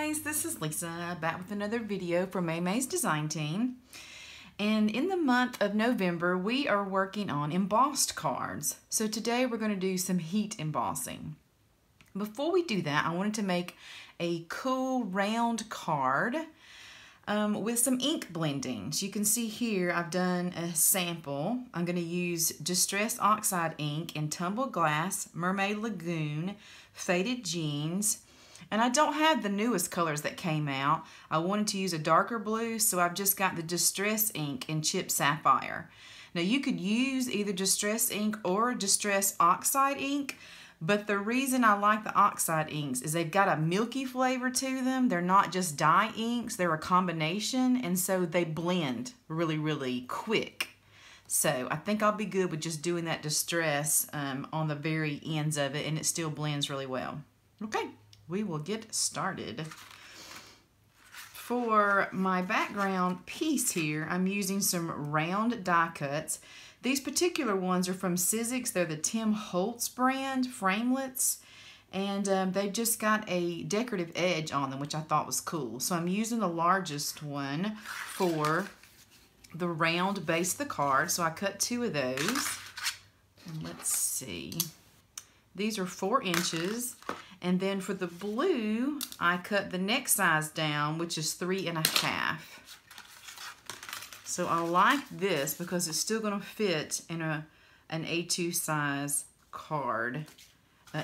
guys, this is Lisa back with another video for May's Design Team. And in the month of November, we are working on embossed cards. So today we're going to do some heat embossing. Before we do that, I wanted to make a cool round card with some ink blendings. You can see here I've done a sample. I'm going to use Distress Oxide ink in Tumbled Glass, Mermaid Lagoon, Faded Jeans, and I don't have the newest colors that came out. I wanted to use a darker blue, so I've just got the Distress ink in Chip Sapphire. Now you could use either Distress ink or Distress Oxide ink, but the reason I like the Oxide inks is they've got a milky flavor to them. They're not just dye inks, they're a combination, and so they blend really, really quick. So I think I'll be good with just doing that Distress on the very ends of it, and it still blends really well. Okay, we will get started. For my background piece here, I'm using some round die cuts. These particular ones are from Sizzix. They're the Tim Holtz brand framelits, and they've just got a decorative edge on them, which I thought was cool. So I'm using the largest one for the round base of the card. So I cut 2 of those. And let's see. These are 4 inches. And then for the blue, I cut the next size down, which is 3 1/2. So I like this because it's still going to fit in an A2 size card,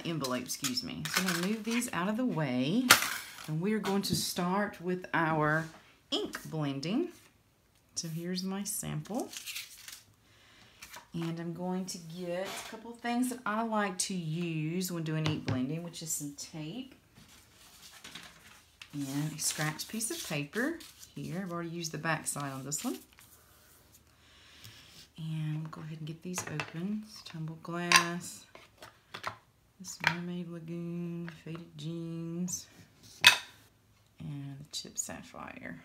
envelope, excuse me. So I'm going to move these out of the way, and we're going to start with our ink blending. So here's my sample. And I'm going to get a couple of things that I like to use when doing ink blending, which is some tape and a scratch piece of paper. Here, I've already used the back side on this one. And we'll go ahead and get these open. It's Tumbled Glass, this Mermaid Lagoon, Faded Jeans, and the Chip Sapphire.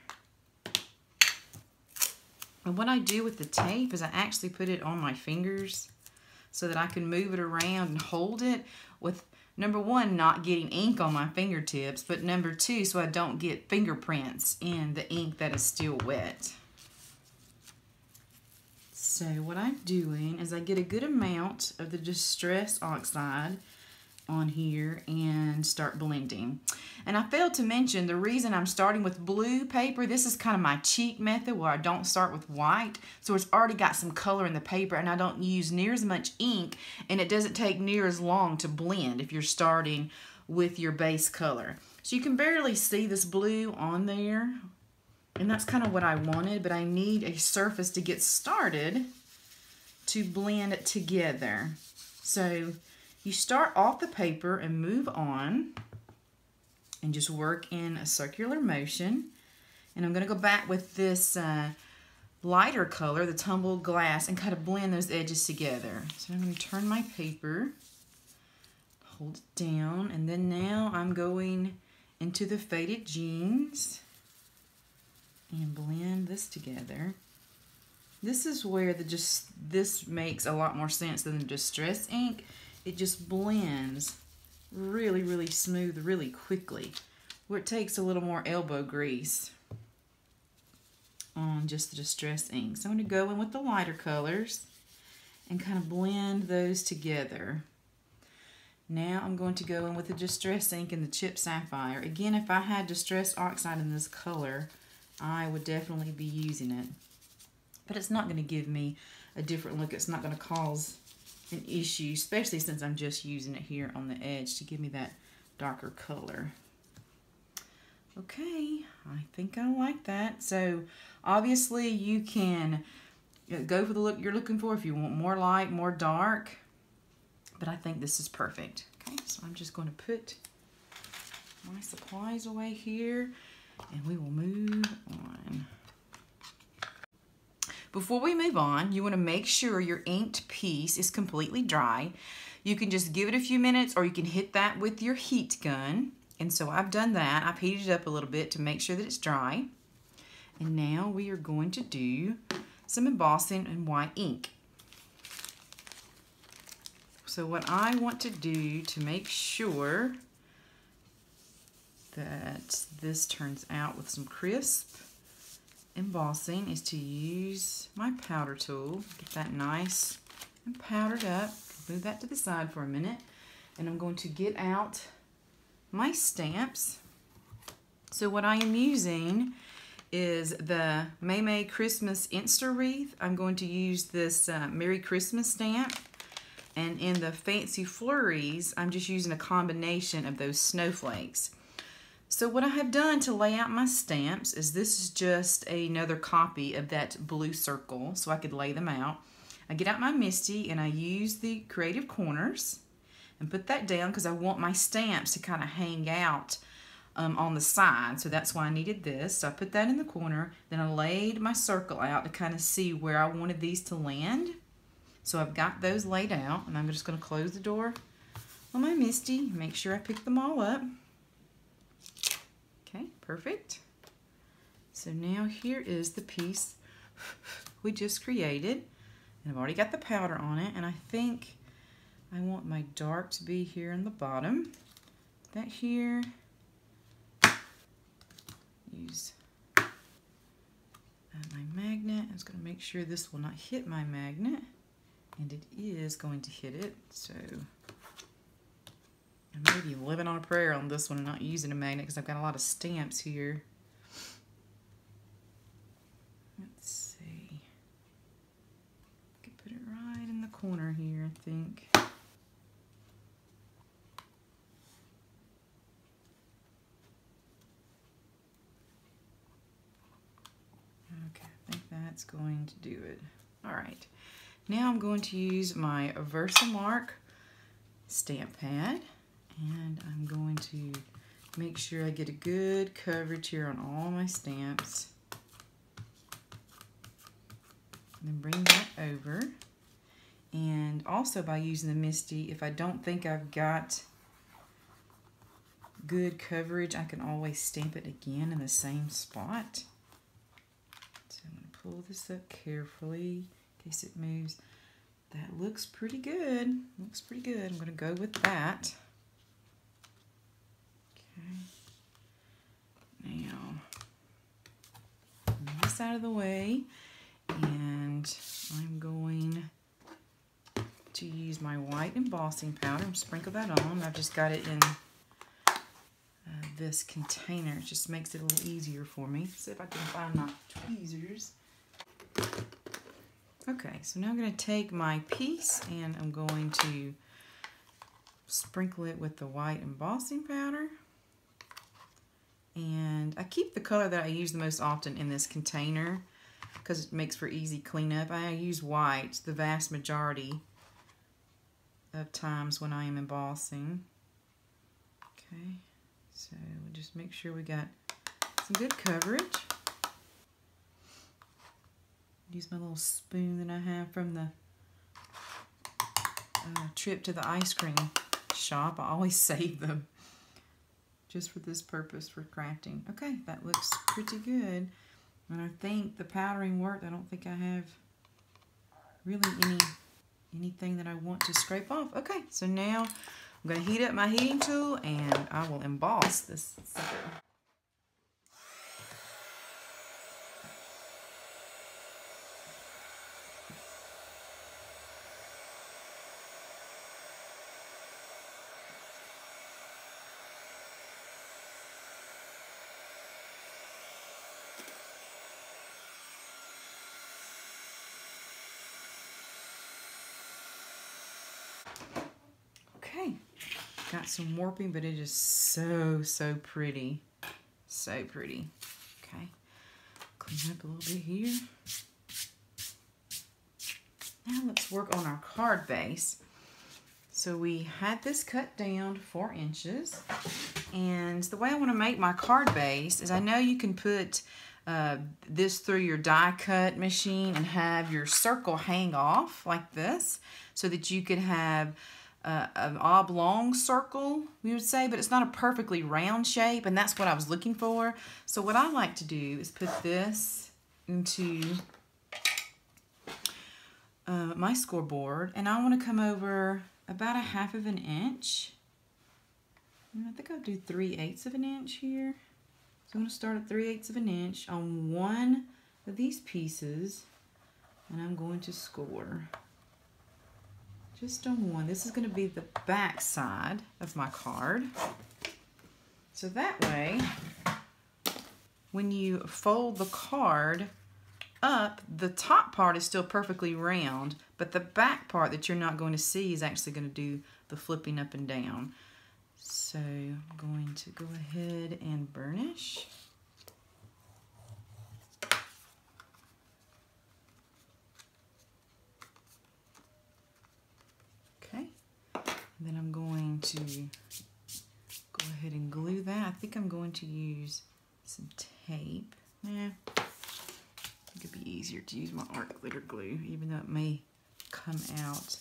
And what I do with the tape is I actually put it on my fingers so that I can move it around and hold it with, number 1, not getting ink on my fingertips, but number 2, so I don't get fingerprints in the ink that is still wet. So what I'm doing is I get a good amount of the Distress Oxide on here and start blending. And I failed to mention the reason I'm starting with blue paper. This is kind of my cheat method where I don't start with white. So it's already got some color in the paper, and I don't use near as much ink, and it doesn't take near as long to blend if you're starting with your base color. So you can barely see this blue on there. And that's kind of what I wanted, but I need a surface to get started to blend it together. So you start off the paper and move on and just work in a circular motion. And I'm going to go back with this lighter color, the Tumbled Glass, and kind of blend those edges together. So I'm going to turn my paper, hold it down, and then now I'm going into the Faded Jeans and blend this together. This is where this makes a lot more sense than the Distress ink. It just blends really, really smooth, really quickly, where it takes a little more elbow grease on just the Distress ink. So I'm going to go in with the lighter colors and kind of blend those together. Now I'm going to go in with the Distress ink and the Chip Sapphire. Again, if I had Distress Oxide in this color, I would definitely be using it. But it's not going to give me a different look. It's not going to cause an issue, especially since I'm just using it here on the edge to give me that darker color. Okay, I think I like that. So obviously you can go for the look you're looking for if you want more light, more dark. But I think this is perfect. Okay, so I'm just going to put my supplies away here, and we will move on. Before we move on, you want to make sure your inked piece is completely dry. You can just give it a few minutes, or you can hit that with your heat gun. And so I've done that. I've heated it up a little bit to make sure that it's dry. And now we are going to do some embossing in white ink. So what I want to do to make sure that this turns out with some crisp embossing is to use my powder tool. Get that nice and powdered up. Move that to the side for a minute. And I'm going to get out my stamps. So what I am using is the May Christmas Insta Wreath. I'm going to use this Merry Christmas stamp. And in the Fancy Flurries, I'm just using a combination of those snowflakes. So what I have done to lay out my stamps is this is just another copy of that blue circle so I could lay them out. I get out my Misty and I use the creative corners and put that down because I want my stamps to kind of hang out on the side. So that's why I needed this. So I put that in the corner. Then I laid my circle out to kind of see where I wanted these to land. So I've got those laid out and I'm just going to close the door on my Misty. Make sure I pick them all up. Okay, perfect. So now here is the piece we just created. And I've already got the powder on it. And I think I want my dark to be here in the bottom. That here. Use my magnet. I was going to make sure this will not hit my magnet. And it is going to hit it. So I'm maybe living on a prayer on this one and not using a magnet because I've got a lot of stamps here. Let's see. I could put it right in the corner here, I think. Okay, I think that's going to do it. All right. Now I'm going to use my Versamark stamp pad. And I'm going to make sure I get a good coverage here on all my stamps. And then bring that over. And also by using the Misty, if I don't think I've got good coverage, I can always stamp it again in the same spot. So I'm going to pull this up carefully in case it moves. That looks pretty good. Looks pretty good. I'm going to go with that. Now, move this out of the way, and I'm going to use my white embossing powder and sprinkle that on. I've just got it in this container. It just makes it a little easier for me. See if I can find my tweezers. Okay, so now I'm going to take my piece and I'm going to sprinkle it with the white embossing powder. And I keep the color that I use the most often in this container because it makes for easy cleanup. I use white the vast majority of times when I am embossing. Okay, so we'll just make sure we got some good coverage. Use my little spoon that I have from the trip to the ice cream shop. I always save them just for this purpose, for crafting. Okay, that looks pretty good. And I think the powdering worked. I don't think I have really anything that I want to scrape off. Okay, so now I'm going to heat up my heating tool and I will emboss this sucker. Okay, got some warping, but it is so pretty. So pretty. Okay, clean up a little bit here. Now let's work on our card base. So we had this cut down to 4 inches. And the way I want to make my card base is I know you can put this through your die cut machine and have your circle hang off like this so that you could have an oblong circle, we would say, but it's not a perfectly round shape, and that's what I was looking for. So what I like to do is put this into my scoreboard, and I want to come over about 1/2 of an inch. I think I'll do 3/8 of an inch here. So I'm going to start at 3/8 of an inch on one of these pieces, and I'm going to score just on one. This is going to be the back side of my card. So that way, when you fold the card up, the top part is still perfectly round, but the back part that you're not going to see is actually going to do the flipping up and down. So I'm going to go ahead and burnish. Okay, and then I'm going to go ahead and glue that. I think I'm going to use some tape. Yeah, I think it'd be easier to use my art glitter glue, even though it may come out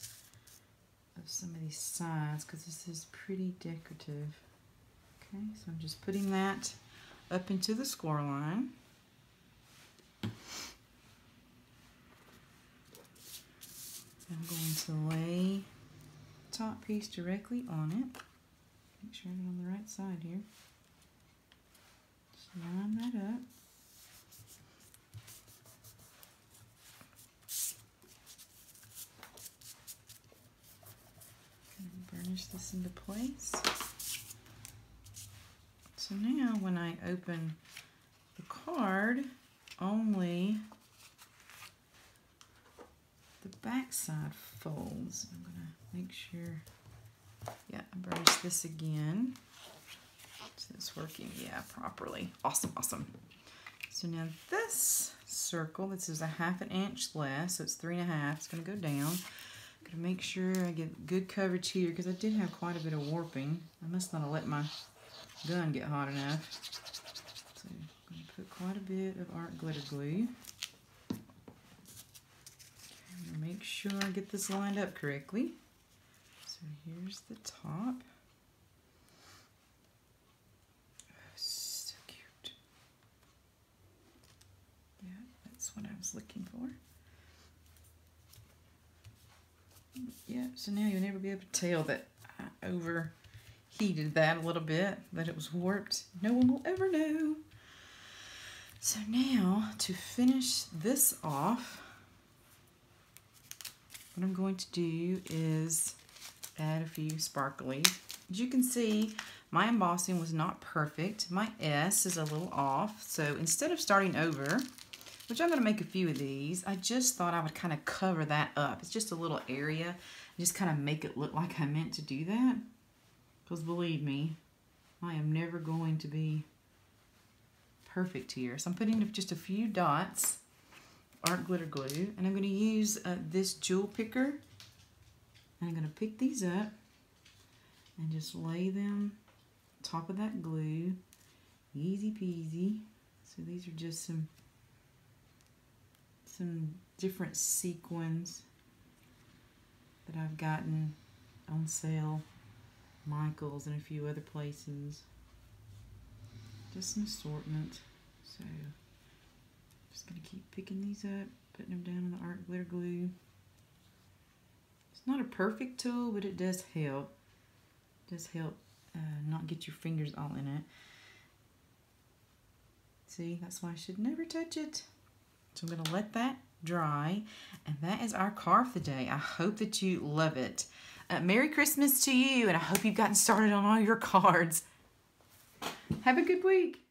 of some of these sides because this is pretty decorative. Okay, so I'm just putting that up into the score line. I'm going to lay the top piece directly on it. Make sure I get on the right side here. Just line that up. Burnish this into place. So now when I open the card, only the back side folds. I'm going to make sure, yeah, I burnish this again. So it's working, yeah, properly. Awesome, awesome. So now this circle, this is a 1/2 inch less, so it's 3.5. It's going to go down. I'm going to make sure I get good coverage here because I did have quite a bit of warping. I must not have let my gun get hot enough. So I'm going to put quite a bit of art glitter glue. I'm going to make sure I get this lined up correctly. So here's the top. Oh, so cute. Yeah, that's what I was looking for. Yeah, so now you'll never be able to tell that I overheated that a little bit, that it was warped. No one will ever know. So now, to finish this off, what I'm going to do is add a few sparklies. As you can see, my embossing was not perfect. My S is a little off, so instead of starting over, which I'm going to make a few of these, I just thought I would kind of cover that up. It's just a little area. Just kind of make it look like I meant to do that. Because believe me, I am never going to be perfect here. So I'm putting just a few dots, art glitter glue, and I'm going to use this jewel picker. And I'm going to pick these up and just lay them on top of that glue. Easy peasy. So these are just some different sequins that I've gotten on sale, Michael's and a few other places. Just an assortment. So just gonna keep picking these up, putting them down in the art glitter glue. It's not a perfect tool, but it does help. It does help not get your fingers all in it. See, that's why I should never touch it. So I'm going to let that dry, and that is our card for the day. I hope that you love it. Merry Christmas to you, and I hope you've gotten started on all your cards. Have a good week.